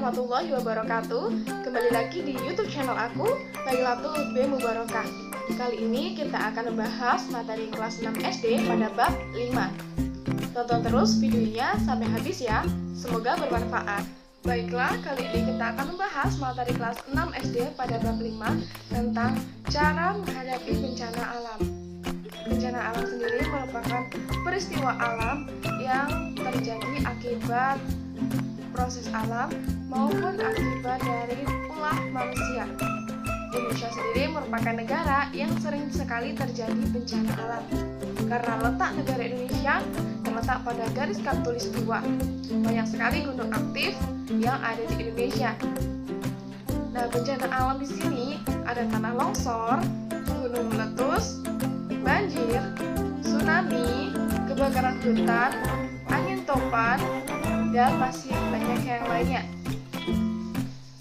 warahmatullahi wabarakatuh. Kembali lagi di YouTube channel aku, Lailatul B Mubarakah. Kali ini kita akan membahas materi kelas 6 SD pada bab 5. Tonton terus videonya sampai habis ya. Semoga bermanfaat. Baiklah, kali ini kita akan membahas materi kelas 6 SD pada bab 5 tentang cara menghadapi bencana alam. Bencana alam sendiri merupakan peristiwa alam yang terjadi akibat proses alam maupun akibat dari ulah manusia. Indonesia sendiri merupakan negara yang sering sekali terjadi bencana alam karena letak negara Indonesia terletak pada garis khatulistiwa. Banyak sekali gunung aktif yang ada di Indonesia. Nah, bencana alam di sini ada tanah longsor, gunung meletus, banjir, tsunami, kebakaran hutan, angin topan, dan masih banyak yang lainnya.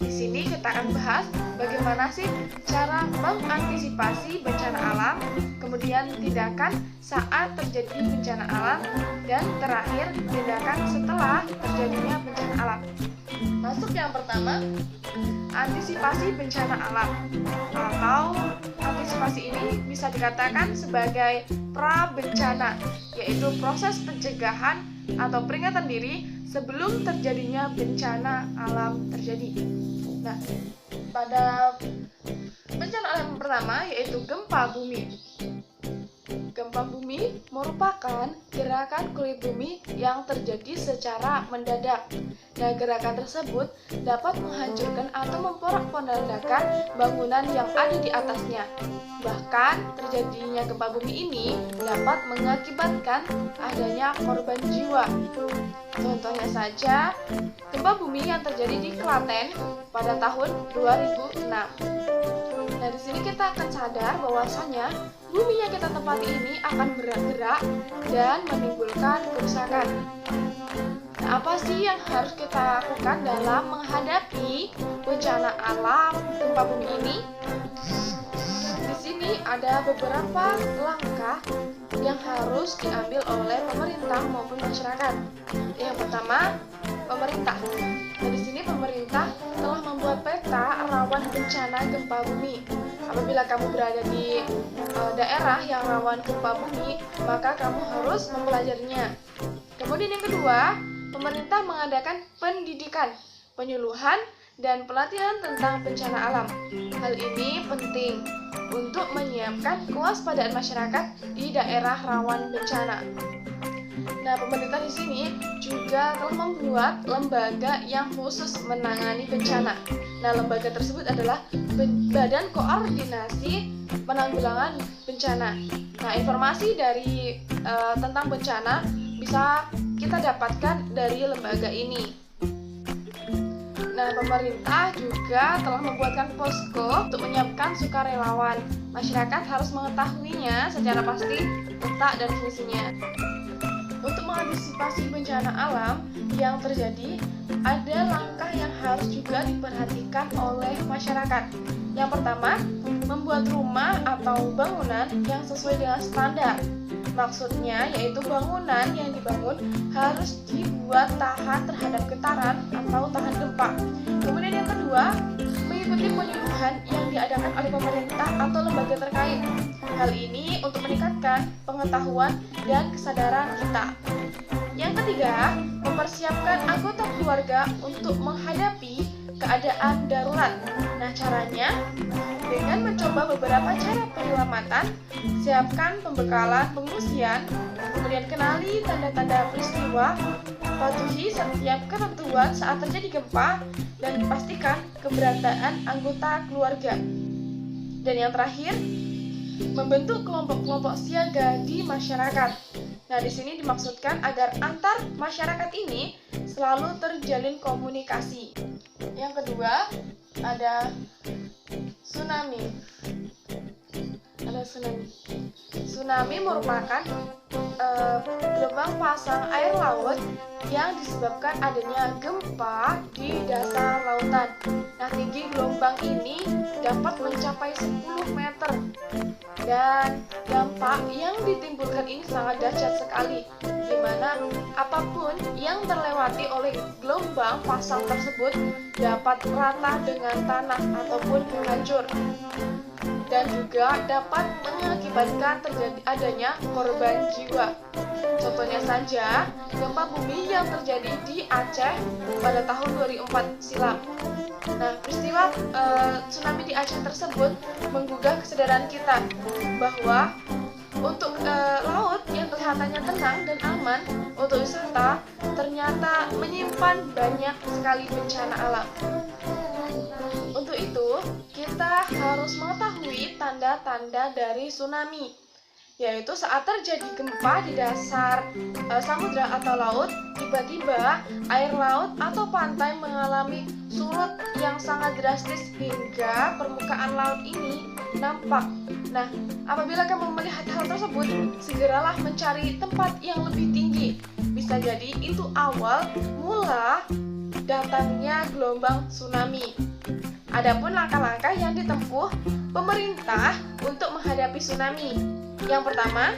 Di sini kita akan bahas bagaimana sih cara mengantisipasi bencana alam, kemudian tindakan saat terjadi bencana alam, dan terakhir tindakan setelah terjadinya bencana alam. Masuk yang pertama, antisipasi bencana alam, atau antisipasi ini bisa dikatakan sebagai pra-bencana, yaitu proses pencegahan atau peringatan diri sebelum terjadinya bencana alam terjadi. Nah, pada bencana alam yang pertama yaitu gempa bumi. Gempa bumi merupakan gerakan kulit bumi yang terjadi secara mendadak. Nah, gerakan tersebut dapat menghancurkan atau memporak-porandakan bangunan yang ada di atasnya. Bahkan, terjadinya gempa bumi ini dapat mengakibatkan adanya korban jiwa. Contohnya saja, gempa bumi yang terjadi di Klaten pada tahun 2006. Nah, di sini kita akan sadar bahwasanya bumi yang kita tempati ini akan bergerak dan menimbulkan kerusakan. Nah, apa sih yang harus kita lakukan dalam menghadapi bencana alam gempa bumi ini? Di sini ada beberapa langkah yang harus diambil oleh pemerintah maupun masyarakat. Yang pertama, pemerintah. Nah, di sini pemerintah telah membuat peta rawan bencana gempa bumi. Apabila kamu berada di daerah yang rawan gempa bumi, maka kamu harus mempelajarinya. Kemudian yang kedua, pemerintah mengadakan pendidikan, penyuluhan, dan pelatihan tentang bencana alam. Hal ini penting untuk menyiapkan kewaspadaan masyarakat di daerah rawan bencana. Nah, pemerintah di sini juga telah membuat lembaga yang khusus menangani bencana. Nah, lembaga tersebut adalah Badan Koordinasi Penanggulangan Bencana. Nah, informasi dari tentang bencana bisa kita dapatkan dari lembaga ini. Nah, pemerintah juga telah membuatkan posko untuk menyiapkan sukarelawan. Masyarakat harus mengetahuinya secara pasti letak dan fungsinya. Untuk mengantisipasi bencana alam yang terjadi, ada langkah yang harus juga diperhatikan oleh masyarakat. Yang pertama, membuat rumah atau bangunan yang sesuai dengan standar. Maksudnya yaitu bangunan yang dibangun harus dibuat tahan terhadap getaran atau tahan gempa. Kemudian yang kedua, mengikuti penyuluhan yang diadakan oleh pemerintah atau lembaga terkait. Hal ini untuk meningkatkan pengetahuan dan kesadaran kita. Yang ketiga, mempersiapkan anggota keluarga untuk menghadapi keadaan darurat. Nah, caranya dengan mencoba beberapa cara penyelamatan, siapkan pembekalan pengungsian, kemudian kenali tanda-tanda peristiwa, patuhi setiap ketentuan saat terjadi gempa, dan pastikan keberadaan anggota keluarga. Dan yang terakhir, membentuk kelompok-kelompok siaga di masyarakat. Nah, di sini dimaksudkan agar antar masyarakat ini selalu terjalin komunikasi. Yang kedua, ada tsunami. Tsunami merupakan gelombang pasang air laut yang disebabkan adanya gempa di dasar lautan. Nah, tinggi gelombang ini dapat mencapai 10 meter. Dan dampak yang ditimbulkan ini sangat dahsyat sekali, di mana apapun yang terlewati oleh gelombang pasang tersebut dapat rata dengan tanah ataupun hancur, dan juga dapat mengakibatkan terjadi adanya korban jiwa. Contohnya saja, gempa bumi yang terjadi di Aceh pada tahun 2004 silam. Nah, peristiwa tsunami di Aceh tersebut menggugah kesadaran kita bahwa untuk laut yang kelihatannya tenang dan aman untuk wisata ternyata menyimpan banyak sekali bencana alam. Untuk itu, kita harus mengetahui tanda-tanda dari tsunami, yaitu saat terjadi gempa di dasar samudra atau laut, tiba-tiba air laut atau pantai mengalami surut yang sangat drastis hingga permukaan laut ini nampak. Nah, apabila kamu melihat hal tersebut, segeralah mencari tempat yang lebih tinggi. Bisa jadi itu awal mula datangnya gelombang tsunami. Adapun langkah-langkah yang ditempuh pemerintah untuk menghadapi tsunami. Yang pertama,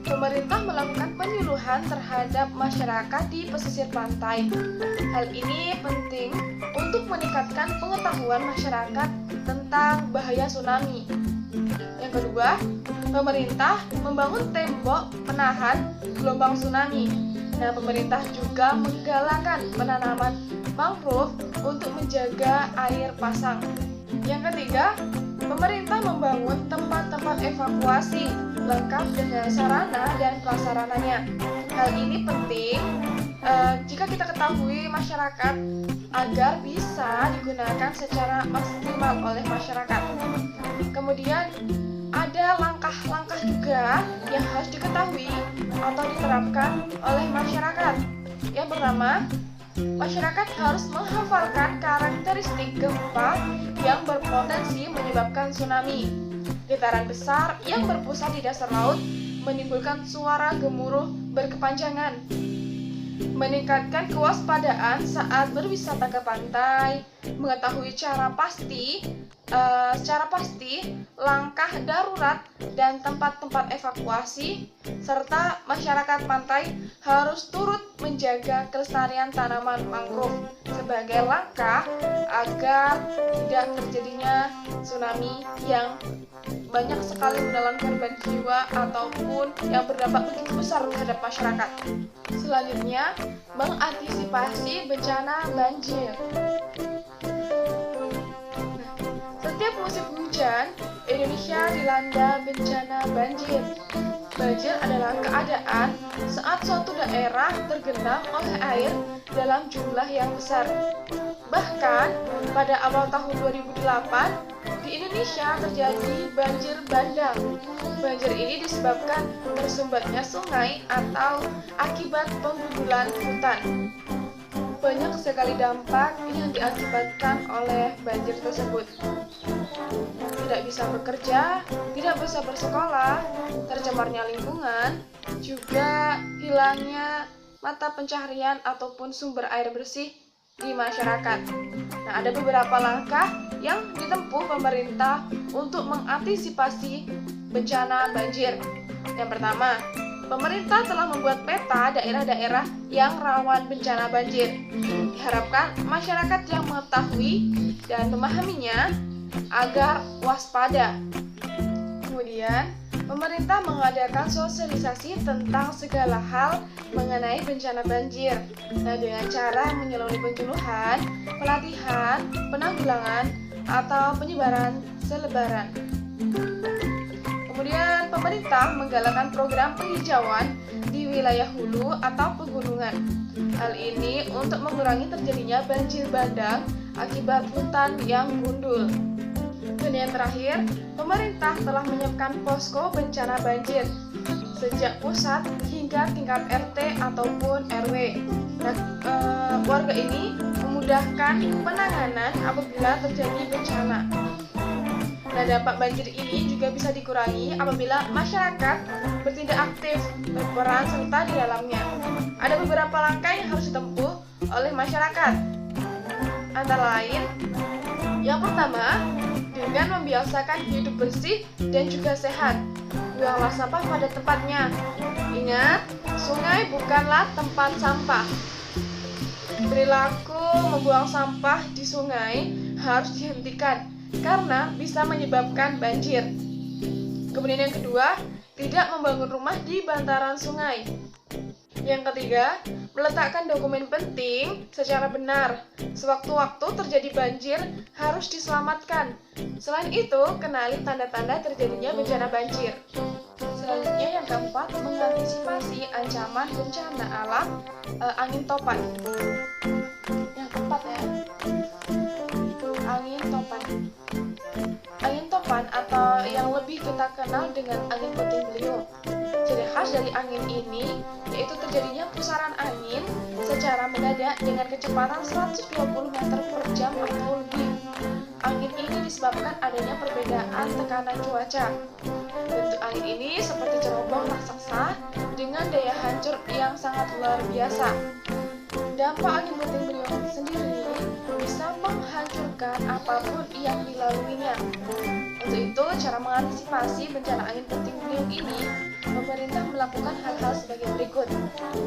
pemerintah melakukan penyuluhan terhadap masyarakat di pesisir pantai. Hal ini penting untuk meningkatkan pengetahuan masyarakat tentang bahaya tsunami. Yang kedua, pemerintah membangun tembok penahan gelombang tsunami. Nah, pemerintah juga menggalakkan penanaman mangrove untuk menjaga air pasang. Yang ketiga, pemerintah membangun tempat-tempat evakuasi lengkap dengan sarana dan prasarananya. Hal ini penting jika kita ketahui masyarakat agar bisa digunakan secara maksimal oleh masyarakat. Kemudian ada langkah-langkah juga yang harus diketahui atau diterapkan oleh masyarakat. Yang pertama, masyarakat harus menghafalkan karakteristik gempa yang berpotensi menyebabkan tsunami. Getaran besar yang berpusat di dasar laut menimbulkan suara gemuruh berkepanjangan. Meningkatkan kewaspadaan saat berwisata ke pantai, mengetahui secara pasti langkah darurat dan tempat-tempat evakuasi, serta masyarakat pantai harus turut menjaga kelestarian tanaman mangrove sebagai langkah agar tidak terjadinya tsunami yang banyak sekali menelan korban jiwa ataupun yang berdampak begitu besar terhadap masyarakat. Selanjutnya, mengantisipasi bencana banjir. Setiap musim hujan, Indonesia dilanda bencana banjir. Banjir adalah keadaan saat suatu daerah tergenang oleh air dalam jumlah yang besar. Bahkan pada awal tahun 2008, di Indonesia terjadi banjir bandang. Banjir ini disebabkan tersumbatnya sungai atau akibat penggundulan hutan. Banyak sekali dampak yang diakibatkan oleh banjir tersebut. Tidak bisa bekerja, tidak bisa bersekolah, tercemarnya lingkungan, juga hilangnya mata pencaharian ataupun sumber air bersih di masyarakat. Nah, ada beberapa langkah yang ditempuh pemerintah untuk mengantisipasi bencana banjir. Yang pertama, pemerintah telah membuat peta daerah-daerah yang rawan bencana banjir. Diharapkan masyarakat yang mengetahui dan memahaminya agar waspada. Kemudian, pemerintah mengadakan sosialisasi tentang segala hal mengenai bencana banjir. Nah, dengan cara melalui penyuluhan, pelatihan, penanggulangan, atau penyebaran selebaran. Kemudian, pemerintah menggalakkan program penghijauan di wilayah hulu atau pegunungan. Hal ini untuk mengurangi terjadinya banjir bandang akibat hutan yang gundul. Dan yang terakhir, pemerintah telah menyiapkan posko bencana banjir sejak pusat hingga tingkat RT ataupun RW. Nah, warga ini memudahkan penanganan apabila terjadi bencana. Nah, dampak banjir ini juga bisa dikurangi apabila masyarakat bertindak aktif, berperan serta di dalamnya. Ada beberapa langkah yang harus ditempuh oleh masyarakat. Antara lain, yang pertama, dengan membiasakan hidup bersih dan juga sehat. Buanglah sampah pada tempatnya. Ingat, sungai bukanlah tempat sampah. Perilaku membuang sampah di sungai harus dihentikan karena bisa menyebabkan banjir. Kemudian yang kedua, tidak membangun rumah di bantaran sungai. Yang ketiga, meletakkan dokumen penting secara benar. Sewaktu-waktu terjadi banjir harus diselamatkan. Selain itu, kenali tanda-tanda terjadinya bencana banjir. Selanjutnya yang keempat, mengantisipasi ancaman bencana alam angin topan. Yang keempat ya, angin topan. Angin topan atau yang lebih kita kenal dengan angin puting beliung. Ciri khas dari angin ini yaitu terjadinya pusaran angin secara mendadak dengan kecepatan 120 meter per jam atau lebih. Angin ini disebabkan adanya perbedaan tekanan cuaca. Bentuk angin ini seperti cerobong raksasa dengan daya hancur yang sangat luar biasa. Dampak angin puting beliung sendiri bisa menghancurkan apapun yang dilaluinya. Untuk itu, cara mengantisipasi bencana angin puting beliung ini, pemerintah melakukan hal-hal sebagai berikut.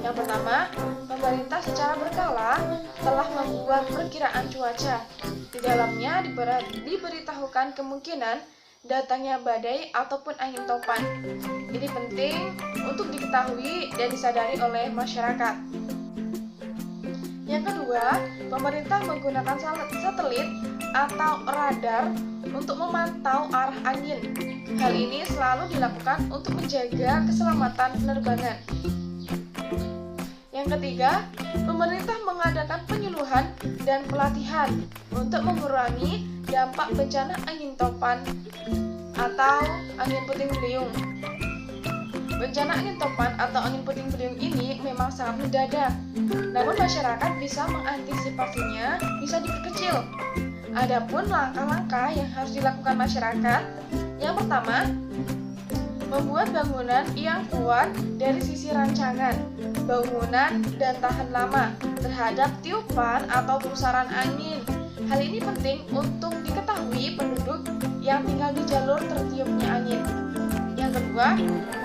Yang pertama, pemerintah secara berkala telah membuat perkiraan cuaca. Di dalamnya diberitahukan kemungkinan datangnya badai ataupun angin topan. Ini penting untuk diketahui dan disadari oleh masyarakat. Yang kedua, pemerintah menggunakan satelit atau radar untuk memantau arah angin. Hal ini selalu dilakukan untuk menjaga keselamatan penerbangan. Yang ketiga, pemerintah mengadakan penyuluhan dan pelatihan untuk mengurangi dampak bencana angin topan atau angin puting beliung. Bencana angin topan atau angin puting beliung ini memang sangat mendadak, namun masyarakat bisa mengantisipasinya, bisa diperkecil. Adapun langkah-langkah yang harus dilakukan masyarakat, yang pertama, membuat bangunan yang kuat dari sisi rancangan, bangunan dan tahan lama terhadap tiupan atau pusaran angin. Hal ini penting untuk diketahui penduduk yang tinggal di jalur tertiupnya angin. Yang kedua,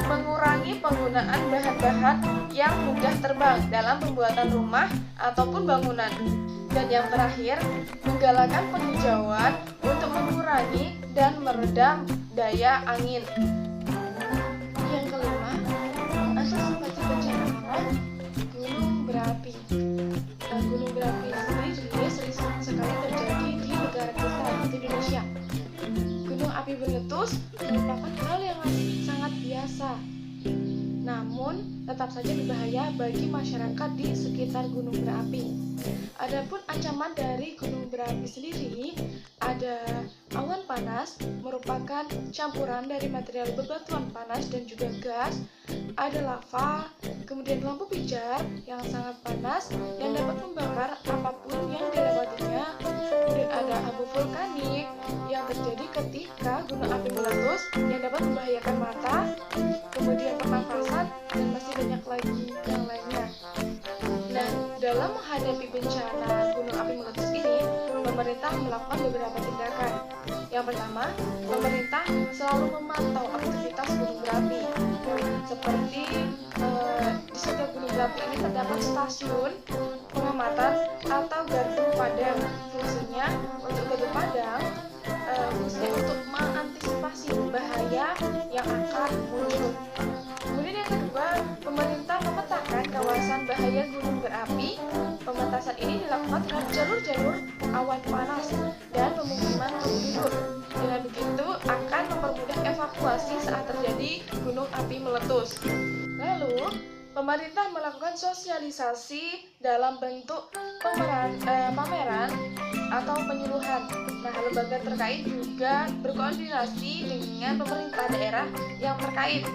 mengurangi penggunaan bahan-bahan yang mudah terbang dalam pembuatan rumah ataupun bangunan. Dan yang terakhir, menggalakkan penghijauan untuk mengurangi dan meredam daya angin. Yang kelima, mengantisipasi bencana alam gunung berapi. Gunung berapi sendiri sering sekali terjadi di negara kita, di Indonesia. Gunung api meletus merupakan hal yang sangat biasa, namun tetap saja berbahaya bagi masyarakat di sekitar gunung berapi. Adapun ancaman dari gunung berapi sendiri, ada awan panas, merupakan campuran dari material bebatuan panas dan juga gas, ada lava, kemudian lampu pijar yang sangat panas yang dapat membakar apapun yang dilewatinya, kemudian ada abu vulkanik yang terjadi ketika gunung api meletus yang dapat membahayakan mata, kemudian pernafasan, dan masih banyak lagi yang lainnya. Nah, dalam menghadapi bencana gunung api meletus ini, pemerintah melakukan beberapa tindakan. Yang pertama, pemerintah selalu memantau aktivitas gunung berapi. Seperti di setiap gunung berapi ini terdapat stasiun pengamatan atau gardu padang. Fungsinya untuk gardu padang, fungsinya untuk mengantisipasi bahaya yang akan muncul. Kemudian yang kedua, pemerintah memetakan kawasan bahaya gunung berapi. Pemetasan ini dilakukan terhadap jalur-jalur awan panas dan pemukiman penduduk. Dengan begitu akan mempermudah evakuasi saat terjadi gunung api meletus. Lalu, pemerintah melakukan sosialisasi dalam bentuk pameran atau penyuluhan. Nah, lembaga terkait juga berkoordinasi dengan pemerintah daerah yang terkait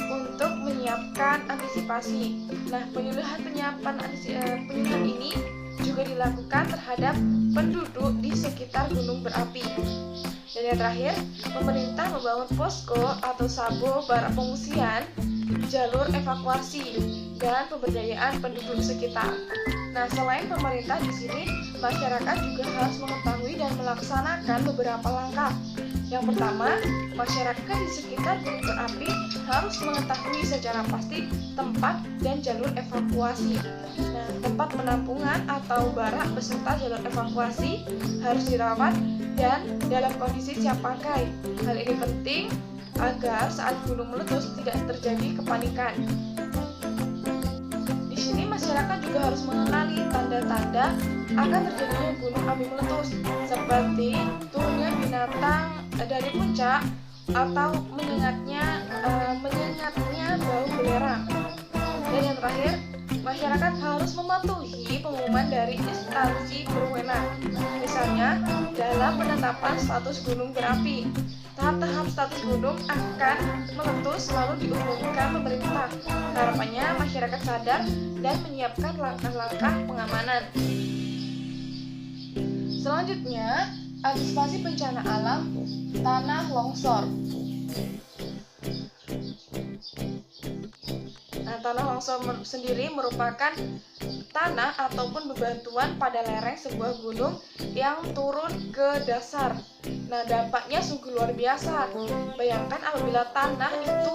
untuk menyiapkan antisipasi. Nah, penyuluhan ini juga dilakukan terhadap penduduk di sekitar gunung berapi. Dan yang terakhir, pemerintah membangun posko atau sabo barak pengungsian, jalur evakuasi, dan pemberdayaan penduduk sekitar. Nah, selain pemerintah di sini, masyarakat juga harus mengetahui dan melaksanakan beberapa langkah. Yang pertama, masyarakat di sekitar gunung berapi harus mengetahui secara pasti tempat dan jalur evakuasi. Nah, tempat penampungan atau barak beserta jalur evakuasi harus dirawat dan dalam kondisi siap pakai. Hal ini penting agar saat gunung meletus tidak terjadi kepanikan. Di sini masyarakat juga harus mengenali tanda-tanda akan terjadinya gunung api meletus, seperti turunnya binatang dari puncak atau menyengatnya bau belerang. Dan yang terakhir, masyarakat harus mematuhi pengumuman dari instansi berwenang, misalnya dalam penetapan status gunung berapi. Tahap-tahap status gunung akan meletus lalu diumumkan pemerintah. Harapannya masyarakat sadar dan menyiapkan langkah-langkah pengamanan. Selanjutnya, antisipasi bencana alam tanah longsor. Nah, tanah longsor sendiri merupakan tanah ataupun bebatuan pada lereng sebuah gunung yang turun ke dasar. Nah, dampaknya sungguh luar biasa. Bayangkan apabila tanah itu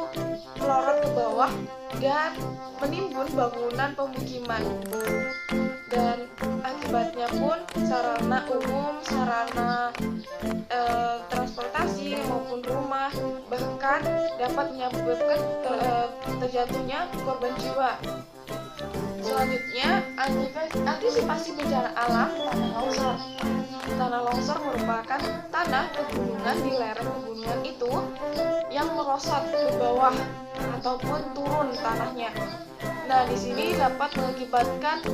melorot ke bawah dan menimbun bangunan pemukiman. Dan akibatnya pun sarana umum, sarana transportasi maupun rumah bahkan dapat menyebabkan terjatuhnya korban jiwa. Selanjutnya, antisipasi bencana alam tanah longsor. Tanah longsor merupakan tanah pegunungan di lereng pegunungan itu yang merosot ke bawah ataupun turun tanahnya. Nah, di sini dapat mengakibatkan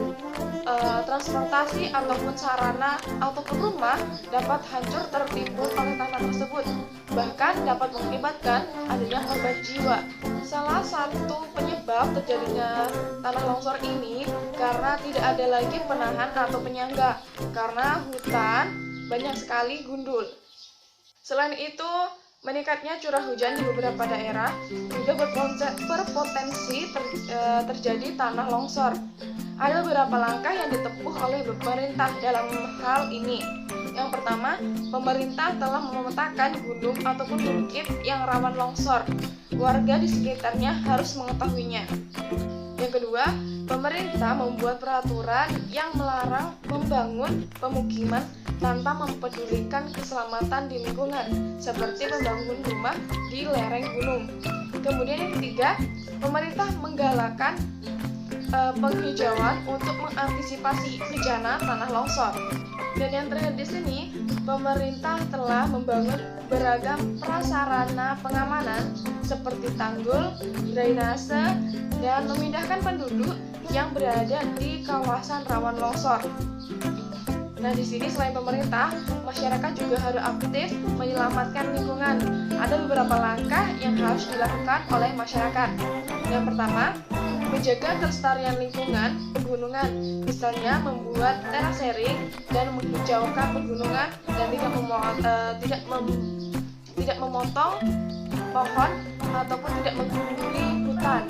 transportasi ataupun sarana ataupun rumah dapat hancur tertimbun oleh tanah tersebut. Bahkan dapat mengakibatkan adanya korban jiwa. Salah satu penyebab terjadinya tanah longsor ini karena tidak ada lagi penahan atau penyangga, karena hutan banyak sekali gundul. Selain itu, meningkatnya curah hujan di beberapa daerah juga berpotensi terjadi tanah longsor. Ada beberapa langkah yang ditempuh oleh pemerintah dalam hal ini. Yang pertama, pemerintah telah memetakan gunung ataupun bukit yang rawan longsor. Warga di sekitarnya harus mengetahuinya. Yang kedua, pemerintah membuat peraturan yang melarang membangun pemukiman tanpa mempedulikan keselamatan di lingkungan, seperti membangun rumah di lereng gunung. Kemudian yang ketiga, pemerintah menggalakkan penghijauan untuk mengantisipasi bencana tanah longsor. Dan yang terakhir di sini, pemerintah telah membangun beragam prasarana pengamanan seperti tanggul, drainase, dan memindahkan penduduk yang berada di kawasan rawan longsor. Nah, di sini selain pemerintah, masyarakat juga harus aktif menyelamatkan lingkungan. Ada beberapa langkah yang harus dilakukan oleh masyarakat. Yang pertama, menjaga kelestarian lingkungan pegunungan, misalnya membuat terasering dan menghijaukan pegunungan dan tidak memotong pohon ataupun tidak menggunduli hutan.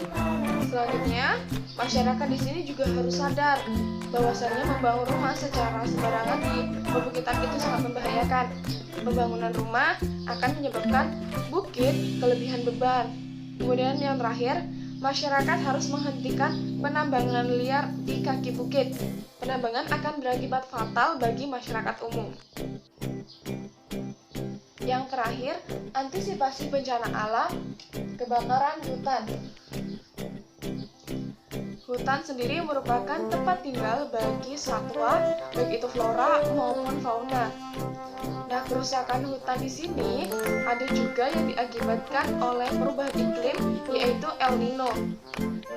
Selanjutnya, masyarakat di sini juga harus sadar bahwasannya membangun rumah secara sembarangan di perbukitan itu sangat membahayakan. Pembangunan rumah akan menyebabkan bukit kelebihan beban. Kemudian yang terakhir, masyarakat harus menghentikan penambangan liar di kaki bukit. Penambangan akan berakibat fatal bagi masyarakat umum. Yang terakhir, antisipasi bencana alam, kebakaran hutan. Hutan sendiri merupakan tempat tinggal bagi satwa, baik itu flora maupun fauna. Nah, kerusakan hutan di sini ada juga yang diakibatkan oleh perubahan iklim, yaitu El Nino.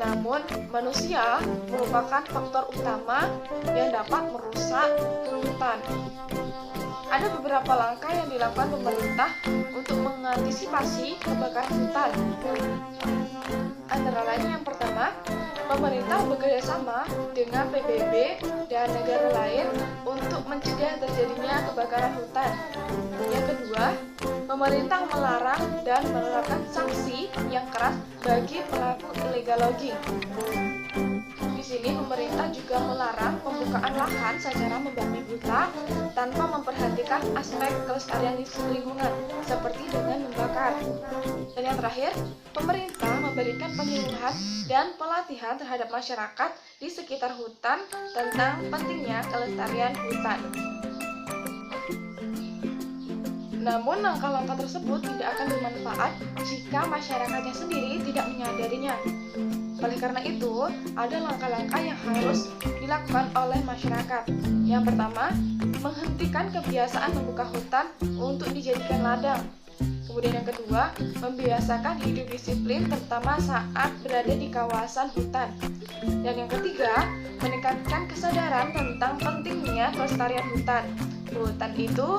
Namun, manusia merupakan faktor utama yang dapat merusak hutan. Ada beberapa langkah yang dilakukan pemerintah untuk mengantisipasi kebakaran hutan. Antara lain yang pertama, pemerintah bekerjasama dengan PBB dan negara lain untuk mencegah terjadinya kebakaran hutan. Yang kedua, pemerintah melarang dan menerapkan sanksi yang keras bagi pelaku illegal logging. Di sini pemerintah juga melarang pembukaan lahan secara membabi buta tanpa memperhatikan aspek kelestarian lingkungan, seperti dengan membakar. Dan yang terakhir, pemerintah memberikan penyuluhan dan pelatihan terhadap masyarakat di sekitar hutan tentang pentingnya kelestarian hutan. Namun, langkah-langkah tersebut tidak akan bermanfaat jika masyarakatnya sendiri tidak menyadarinya. Oleh karena itu, ada langkah-langkah yang harus dilakukan oleh masyarakat. Yang pertama, menghentikan kebiasaan membuka hutan untuk dijadikan ladang. Kemudian yang kedua, membiasakan hidup disiplin terutama saat berada di kawasan hutan. Dan yang ketiga, meningkatkan kesadaran tentang pentingnya kelestarian hutan. Hutan itu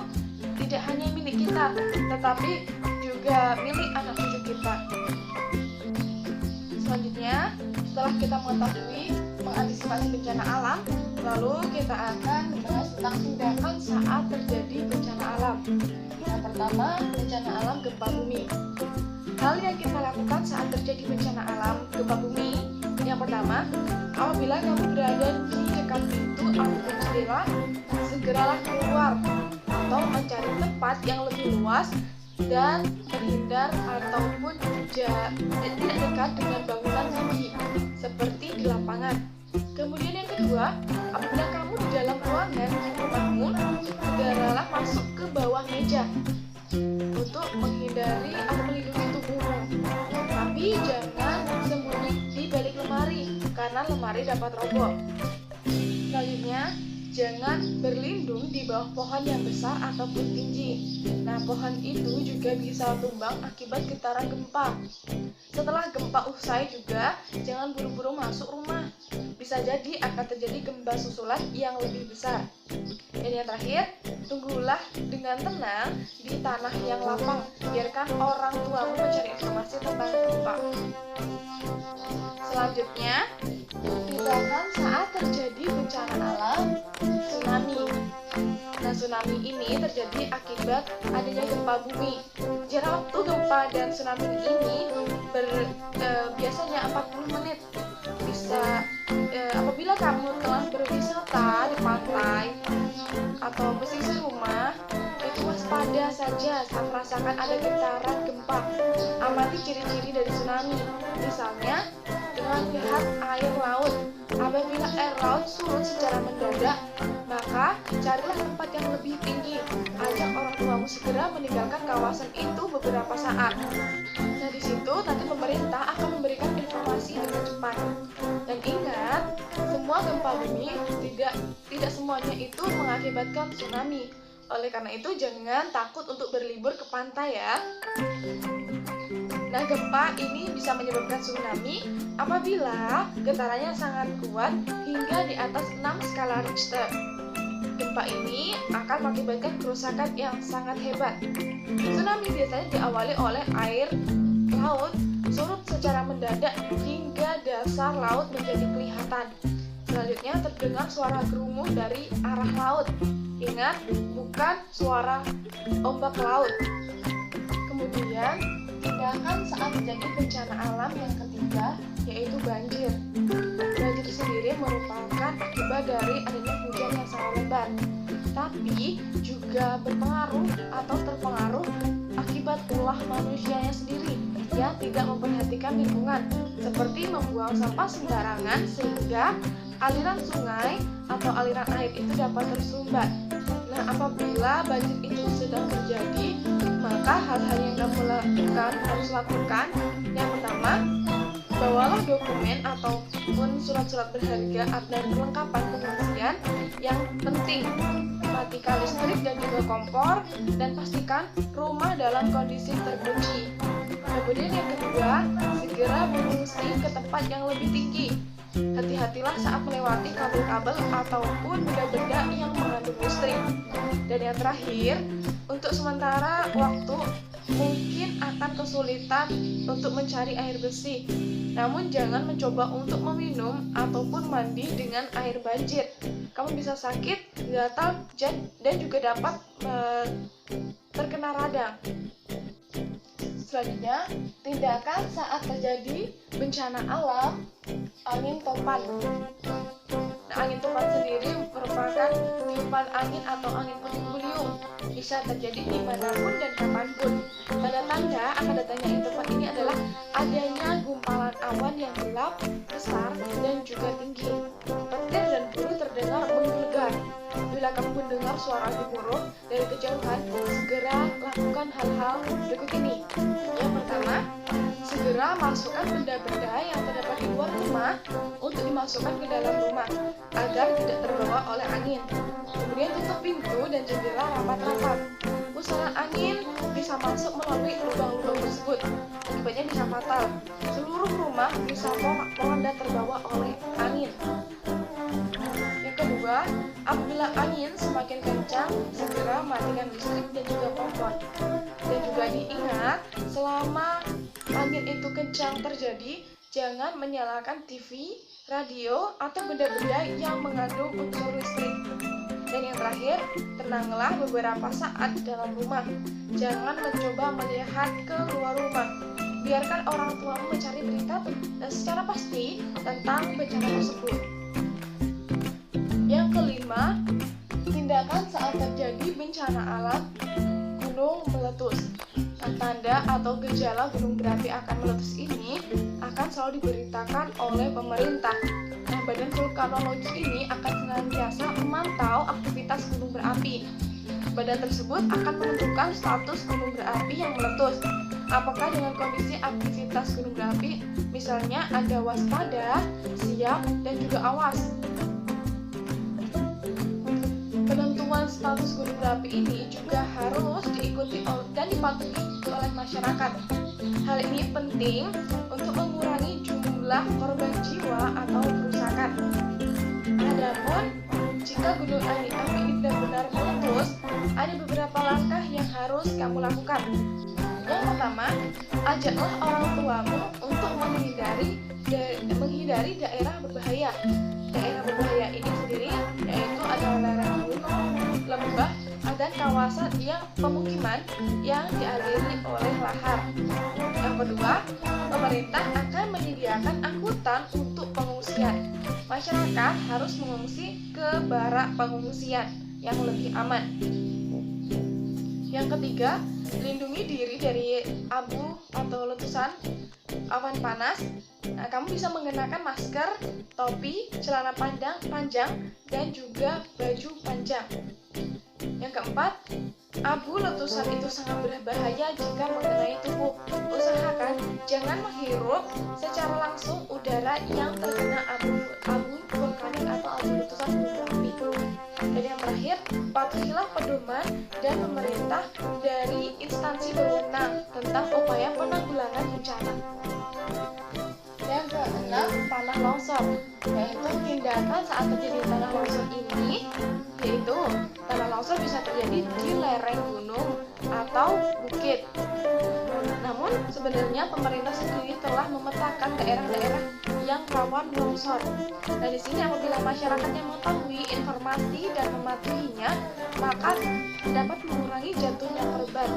tidak hanya milik kita, tetapi juga milik anak cucu kita. Selanjutnya, setelah kita mengetahui mengantisipasi bencana alam, lalu kita akan membahas tentang tindakan saat terjadi bencana alam. Yang pertama, bencana alam gempa bumi. Hal yang kita lakukan saat terjadi bencana alam gempa bumi, yang pertama, apabila kamu berada di dekat pintu ataupun jendela, segeralah keluar atau mencari tempat yang lebih luas dan terhindar ataupun tidak dekat dengan bangunan tinggi seperti di lapangan. Kemudian yang kedua, apabila kamu di dalam ruangan rumahmu, segeralah masuk ke bawah meja untuk menghindari atau melindungi tubuhmu. Tapi jangan sembunyi di balik lemari karena lemari dapat roboh. Selanjutnya, jangan berlindung di bawah pohon yang besar ataupun tinggi. Nah, pohon itu juga bisa tumbang akibat getaran gempa. Setelah gempa usai juga, jangan buru-buru masuk rumah. Bisa jadi akan terjadi gempa susulan yang lebih besar. Dan yang terakhir, tunggulah dengan tenang di tanah yang lapang. Biarkan orang tuamu mencari informasi tentang gempa. Selanjutnya, tindakan saat terjadi bencana alam, tsunami. Nah, tsunami ini terjadi akibat adanya gempa bumi. Jarak waktu gempa dan tsunami ini biasanya 40 menit. Apabila kamu telah berwisata di pantai atau pesisir rumah, itu waspada saja saat merasakan ada getaran gempa. Amati ciri-ciri dari tsunami. Misalnya, dengan melihat air laut. Apabila air laut surut secara mendadak, maka carilah tempat yang lebih tinggi. Ajak orang tuamu segera meninggalkan kawasan itu beberapa saat. Nah, di situ nanti pemerintah akan memberikan informasi dengan cepat. Dan ingat, semua gempa bumi tidak semuanya itu mengakibatkan tsunami. Oleh karena itu, jangan takut untuk berlibur ke pantai ya. Nah, gempa ini bisa menyebabkan tsunami apabila getarannya sangat kuat hingga di atas 6 skala Richter. Gempa ini akan mengakibatkan kerusakan yang sangat hebat. Tsunami biasanya diawali oleh air laut surut secara mendadak hingga dasar laut menjadi kelihatan. Selanjutnya terdengar suara gerumu dari arah laut. Ingat, bukan suara ombak laut. Kemudian, tindakan saat terjadi bencana alam yang ketiga yaitu banjir. Banjir sendiri merupakan akibat dari adanya hujan yang sangat lebat, tapi juga berpengaruh atau terpengaruh akibat ulah manusianya sendiri yang tidak memperhatikan lingkungan, seperti membuang sampah sembarangan sehingga aliran sungai atau aliran air itu dapat tersumbat. Nah, apabila banjir itu sedang terjadi, maka hal-hal yang kamu harus lakukan. Yang pertama, bawalah dokumen ataupun surat-surat berharga dan perlengkapan pengungsian yang penting. Matikan listrik dan juga kompor, dan pastikan rumah dalam kondisi terkunci. Kemudian yang kedua, segera mengungsi ke tempat yang lebih tinggi. Hati-hatilah saat melewati kabel-kabel ataupun benda-benda yang mengandung listrik. Dan yang terakhir, untuk sementara waktu mungkin akan kesulitan untuk mencari air bersih. Namun jangan mencoba untuk meminum ataupun mandi dengan air banjir. Kamu bisa sakit, gatal, dan juga dapat terkena radang. Selanjutnya, tindakan saat terjadi bencana alam angin topan. Nah, angin topan sendiri merupakan tiupan angin atau angin puting beliung, bisa terjadi dimanapun dan kapanpun. Tanda-tanda akan datangnya angin topan ini adalah adanya gumpalan awan yang gelap, besar, dan juga tinggi. Petir dan burung terdengar menggelegar. Bila kamu mendengar suara gemuruh dari kejauhan, segera lakukan hal-hal berikut ini. Yang pertama, segera masukkan benda-benda yang terdapat di luar rumah untuk dimasukkan ke dalam rumah agar tidak terbawa oleh angin. Kemudian tutup pintu dan jendela rapat-rapat. Pusaran angin bisa masuk melalui lubang-lubang tersebut. Akibatnya bisa fatal. Seluruh rumah bisa porak-poranda terbawa oleh angin. Yang kedua, apabila angin semakin kencang, segera matikan listrik dan juga kompor. Dan juga diingat, selama angin itu kencang terjadi, jangan menyalakan TV, radio, atau benda-benda yang mengandung unsur listrik. Dan yang terakhir, tenanglah beberapa saat dalam rumah. Jangan mencoba melihat ke luar rumah. Biarkan orang tuamu mencari berita secara pasti tentang bencana tersebut. Yang kelima, tindakan saat terjadi bencana alam gunung meletus. Tanda atau gejala gunung berapi akan meletus ini akan selalu diberitakan oleh pemerintah. Nah, Badan Vulkanologi ini akan senantiasa memantau aktivitas gunung berapi. Badan tersebut akan menentukan status gunung berapi yang meletus. Apakah dengan kondisi aktivitas gunung berapi, misalnya ada waspada, siap, dan juga awas. Penentuan status gunung berapi ini juga harus diikuti dan dipatuhi oleh masyarakat. Hal ini penting untuk mengurangi jumlah korban jiwa atau kerusakan. Adapun jika gunung api ini benar-benar meletus, ada beberapa langkah yang harus kamu lakukan. Yang pertama, ajaklah orang tuamu untuk menghindari daerah berbahaya. Daerah berbahaya ini sendiri yaitu adalah lereng gunung, lembah, dan kawasan yang pemukiman yang dialiri oleh lahar. Yang kedua, pemerintah akan menyediakan angkutan untuk pengungsian. Masyarakat harus mengungsi ke barak pengungsian yang lebih aman. Yang ketiga, lindungi diri dari abu atau letusan awan panas. Nah, kamu bisa mengenakan masker, topi, celana panjang, dan juga baju panjang. Yang keempat, abu letusan itu sangat berbahaya jika mengenai tubuh. Usahakan jangan menghirup secara langsung udara yang terkena abu vulkanik atau abu letusan gunung berapi. Dan yang terakhir, patuhilah pedoman dan pemerintah dari instansi berwenang tentang upaya penanggulangan bencana. Yang keenam, tanah longsor, yaitu tindakan saat terjadi tanah longsor ini, yaitu tanah longsor bisa terjadi di lereng gunung atau bukit. Namun sebenarnya pemerintah sendiri telah memetakan daerah-daerah yang rawan longsor. Nah, di sini apabila masyarakatnya mengetahui informasi dan mematuhinya, maka dapat mengurangi jatuhnya korban.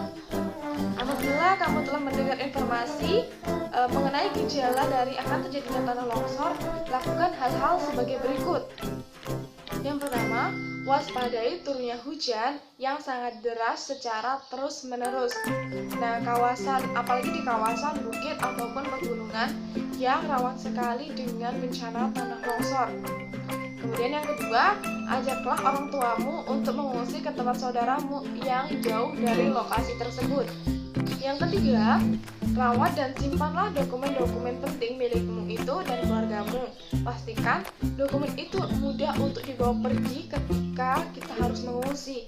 Apabila kamu telah mendengar informasi mengenai gejala dari akan terjadinya tanah longsor, lakukan hal-hal sebagai berikut. Yang pertama, waspadai turunnya hujan yang sangat deras secara terus-menerus. Nah, apalagi di kawasan bukit ataupun pegunungan yang rawan sekali dengan bencana tanah longsor. Kemudian yang kedua, ajaklah orang tuamu untuk mengungsi ke tempat saudaramu yang jauh dari lokasi tersebut. Yang ketiga, rawat dan simpanlah dokumen-dokumen penting milikmu itu dan keluargamu. Pastikan dokumen itu mudah untuk dibawa pergi ketika kita harus mengungsi.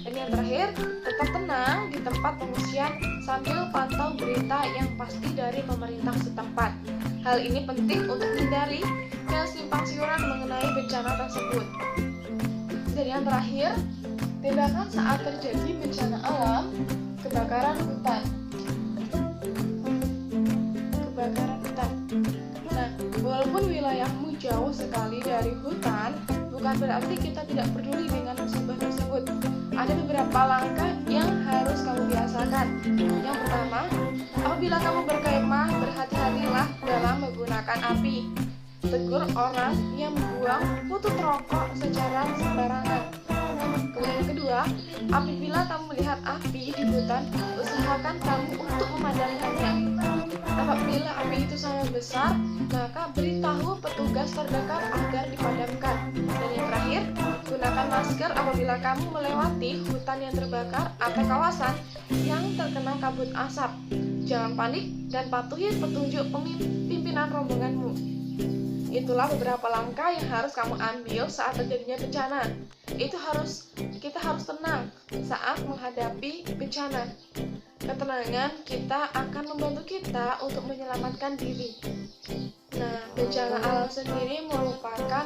Dan yang terakhir, tetap tenang di tempat pengungsian sambil pantau berita yang pasti dari pemerintah setempat. Hal ini penting untuk menghindari kesimpang siuran mengenai bencana tersebut. Dan yang terakhir, tindakan saat terjadi bencana alam, kebakaran hutan. Nah, walaupun wilayahmu jauh sekali dari hutan, bukan berarti kita tidak peduli dengan musibah tersebut. Ada beberapa langkah yang harus kamu biasakan. Yang pertama, apabila kamu berkemah, berhati-hatilah dalam menggunakan api. tegur orang yang membuang puntung rokok secara sembarangan. Kemudian yang kedua, apabila kamu melihat api di hutan, usahakan kamu untuk memadamkannya. Apabila api itu sangat besar, maka beritahu petugas terdekat agar dipadamkan. Dan yang terakhir, gunakan masker apabila kamu melewati hutan yang terbakar atau kawasan yang terkena kabut asap. Jangan panik dan patuhi petunjuk pimpinan rombonganmu. Itulah beberapa langkah yang harus kamu ambil saat terjadinya bencana. Kita harus tenang saat menghadapi bencana. Ketenangan kita akan membantu kita untuk menyelamatkan diri. Nah, bencana alam sendiri merupakan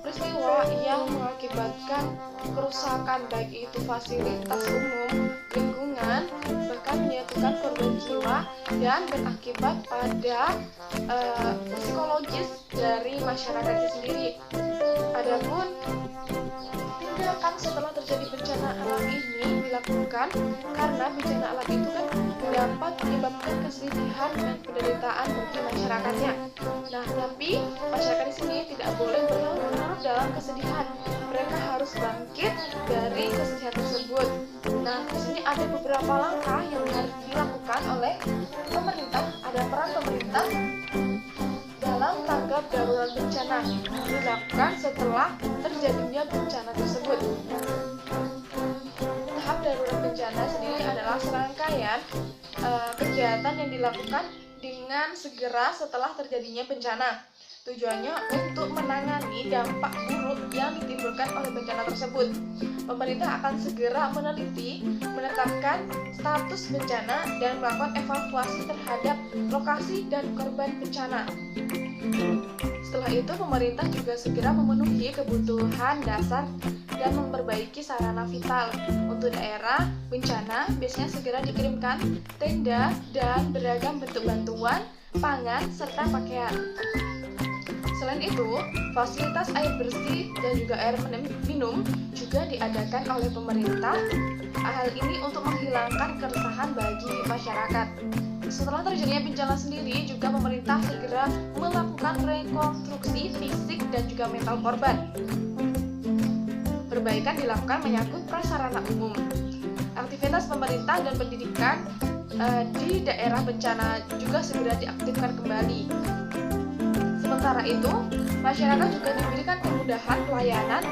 peristiwa yang mengakibatkan kerusakan baik itu fasilitas umum, lingkungan, bahkan menyebabkan korban jiwa dan berakibat pada psikologis dari masyarakat itu sendiri. Adapun tindakan setelah terjadi bencana alam ini dilakukan karena bencana alam itu kan dapat menyebabkan kesedihan dan penderitaan bagi masyarakatnya. Nah, tapi masyarakat di sini tidak boleh berlarut dalam kesedihan. Mereka harus bangkit dari kesedihan tersebut. Nah, di sini ada beberapa langkah yang harus dilakukan oleh pemerintah. Ada peran pemerintah dalam tanggap darurat bencana dilakukan setelah terjadinya bencana tersebut. Tahap darurat bencana sendiri adalah serangkaian kegiatan yang dilakukan dengan segera setelah terjadinya bencana. Tujuannya untuk menangani dampak buruk yang ditimbulkan oleh bencana tersebut. Pemerintah akan segera meneliti, menetapkan status bencana dan melakukan evaluasi terhadap lokasi dan korban bencana. Setelah itu, pemerintah juga segera memenuhi kebutuhan dasar dan memperbaiki sarana vital. Untuk daerah bencana, biasanya segera dikirimkan tenda dan beragam bentuk bantuan, pangan, serta pakaian. Selain itu, fasilitas air bersih dan juga air minum juga diadakan oleh pemerintah. Hal ini untuk menghilangkan keresahan bagi masyarakat. Setelah terjadinya bencana sendiri, juga pemerintah segera melakukan rekonstruksi fisik dan juga mental korban. Perbaikan dilakukan menyangkut prasarana umum. Aktivitas pemerintah dan pendidikan di daerah bencana juga segera diaktifkan kembali. Sementara itu, masyarakat juga diberikan kemudahan pelayanan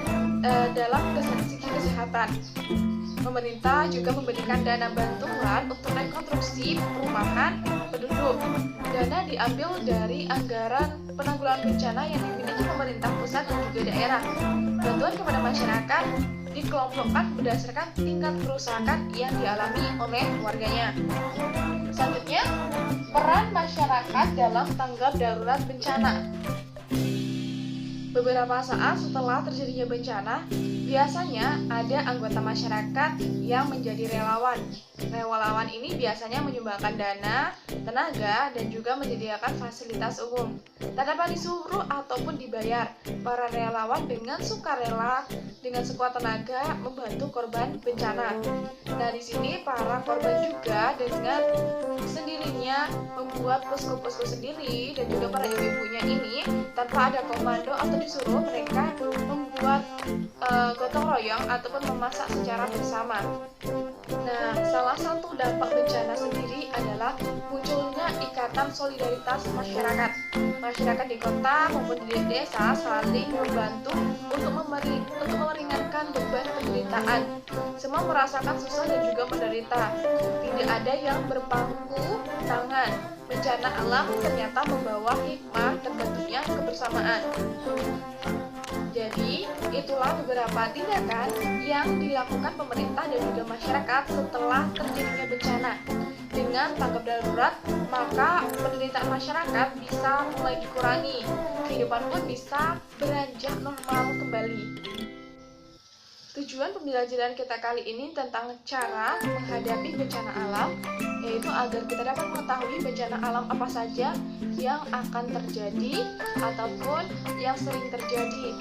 dalam segi kesehatan. Pemerintah juga memberikan dana bantuan untuk rekonstruksi perumahan penduduk. Dana diambil dari anggaran penanggulangan bencana yang dimiliki pemerintah pusat dan juga daerah. Bantuan kepada masyarakat dikelompokkan berdasarkan tingkat kerusakan yang dialami oleh warganya. Selanjutnya, peran masyarakat dalam tanggap darurat bencana. Beberapa saat setelah terjadinya bencana, biasanya ada anggota masyarakat yang menjadi relawan. Relawan ini biasanya menyumbangkan dana, tenaga, dan juga menyediakan fasilitas umum. Tak dapat disuruh ataupun dibayar, para relawan dengan sukarela, dengan sekuat tenaga membantu korban bencana. Nah, di sini para korban juga dengan sendirinya membuat posko-posko sendiri, dan juga para ibu-ibunya ini tanpa ada komando atau disuruh, mereka membuat gotong royong ataupun memasak secara bersama. Nah, salah satu dampak bencana sendiri adalah munculnya ikatan solidaritas masyarakat. Masyarakat di kota maupun di desa saling membantu untuk meringankan beban penderitaan. Semua merasakan susah dan juga menderita. Tidak ada yang berpangku tangan. Bencana alam ternyata membawa hikmah terbentuknya kebersamaan. Jadi, itulah beberapa tindakan yang dilakukan pemerintah dan juga masyarakat setelah terjadinya bencana. Dengan tanggap darurat, maka penderitaan masyarakat bisa mulai dikurangi. Kehidupan pun bisa beranjak normal kembali. Tujuan pembelajaran kita kali ini tentang cara menghadapi bencana alam, yaitu agar kita dapat mengetahui bencana alam apa saja yang akan terjadi ataupun yang sering terjadi.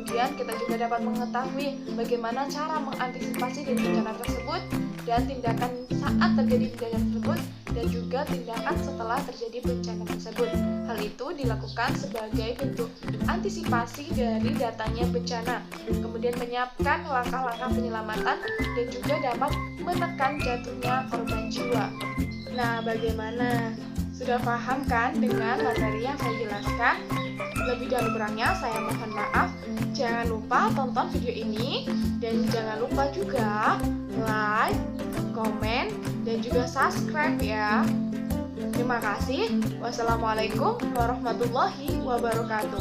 Kemudian kita juga dapat mengetahui bagaimana cara mengantisipasi dari bencana tersebut dan tindakan saat terjadi bencana tersebut dan juga tindakan setelah terjadi bencana tersebut. Hal itu dilakukan sebagai bentuk antisipasi dari datangnya bencana, kemudian menyiapkan langkah-langkah penyelamatan dan juga dapat menekan jatuhnya korban jiwa. Nah, bagaimana? Sudah paham kan dengan materi yang saya jelaskan? Lebih dan kurangnya saya mohon maaf. Jangan lupa tonton video ini dan jangan lupa juga like, komen, dan juga subscribe ya. Terima kasih. Wassalamualaikum warahmatullahi wabarakatuh.